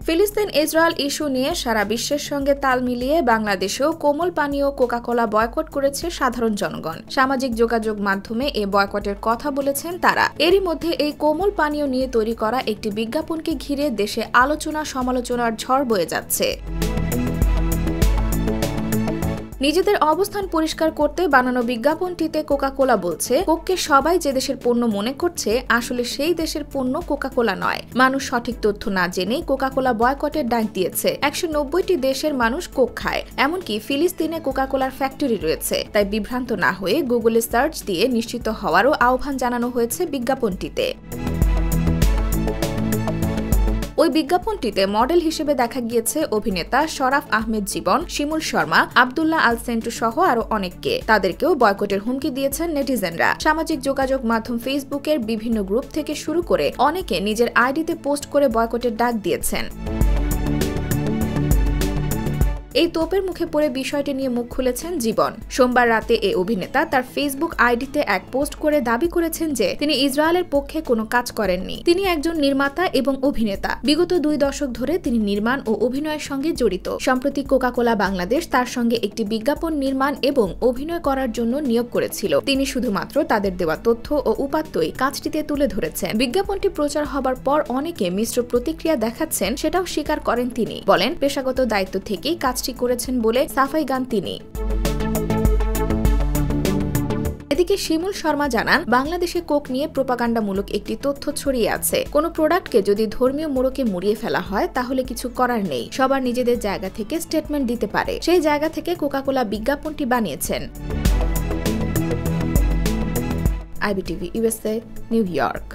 ফিলিস্তিন Israel issue নিয়ে সারা বিশ্বের সঙ্গে তাল মিলিয়ে বাংলাদেশেও কোমল পানীয় কোকা-কোলা বয়কট করেছে সাধারণ জনগণ। সামাজিক যোগাযোগ মাধ্যমে এই বয়কটের কথা বলেছেন তারা। এরই মধ্যে এই কোমল পানীয় নিয়ে তৈরি করা একটি বিজ্ঞাপনকে ঘিরে দেশে আলোচনা সমালোচনার ঝড় বয়ে যাচ্ছে। নিজেদের অবস্থান পরিষ্কার করতে বানানো বিজ্ঞাপনটিতে কোকা-কোলা বলছে, কোককে সবাই যে দেশের পণ্য মনে করছে আসলে সেই দেশের পণ্য কোকা-কোলা নয়। মানুষ সঠিক তথ্য না জেনেই কোকা-কোলা বয়কটের ডাক দিয়েছে। 190টি দেশের মানুষ কোক খায়, এমনকি ফিলিস্তিনে কোকা-কোলার ফ্যাক্টরি রয়েছে। তাই বিভ্রান্ত না হয়ে গুগলে সার্চ দিয়ে নিশ্চিত হওয়ারও আহ্বান জানানো হয়েছে বিজ্ঞাপনটিতে। ওই বিজ্ঞাপনটিতে মডেল হিসেবে দেখা গিয়েছে অভিনেতা শরাফ আহমেদ জীবন, শিমুল শর্মা, আব্দুল্লাহ আল সেন্টু সহ আরো অনেককে। তাদেরকেও বয়কটের হুমকি দিয়েছেন নেটিজেনরা। সামাজিক যোগাযোগ মাধ্যম ফেসবুকের বিভিন্ন গ্রুপ থেকে শুরু করে অনেকে নিজের আইডিতে পোস্ট করে বয়কটের ডাক দিয়েছেন। এই তোপের মুখে পড়ে বিষয়টি নিয়ে মুখ খুলেছেন জীবন। সোমবার রাতে এই অভিনেতা তার ফেসবুক আইডিতে এক পোস্ট করে দাবি করেছেন যে তিনি ইসরায়েলের পক্ষে কোনো কাজ করেননি। তিনি একজন নির্মাতা এবং অভিনেতা। বিগত 2 দশক ধরে তিনি নির্মাণ ও অভিনয়ের সঙ্গে জড়িত। সম্প্রতি কোকা-কোলা বাংলাদেশ তার সঙ্গে একটি বিজ্ঞাপন নির্মাণ এবং অভিনয় করার জন্য নিয়োগ করেছিল। তিনি শুধুমাত্র তাদের দেওয়া তথ্য ও উপাত্তই কাজটিতে তুলে ধরেছেন। বিজ্ঞাপনটি প্রচার হবার পর অনেকে মিশ্র প্রতিক্রিয়া দেখাচ্ছেন, সেটাও স্বীকার করেন তিনি। বলেন, পেশাগত দায়িত্ব থেকেই কাজ করেছেন বলে সাফাই গান তিনি। এদিকে শিমুল শর্মা জানান, বাংলাদেশে কোক নিয়ে প্রোপাগান্ডামূলক একটি তথ্য ছড়িয়ে আছে। কোনো প্রোডাক্টকে যদি ধর্মীয় মোড়কে মুড়িয়ে ফেলা হয় তাহলে কিছু করার নেই। সবার নিজেদের জায়গা থেকে স্টেটমেন্ট দিতে পারে। সেই জায়গা থেকে কোকা-কোলা বিজ্ঞাপনটি বানিয়েছেন। IBTV USA, new York.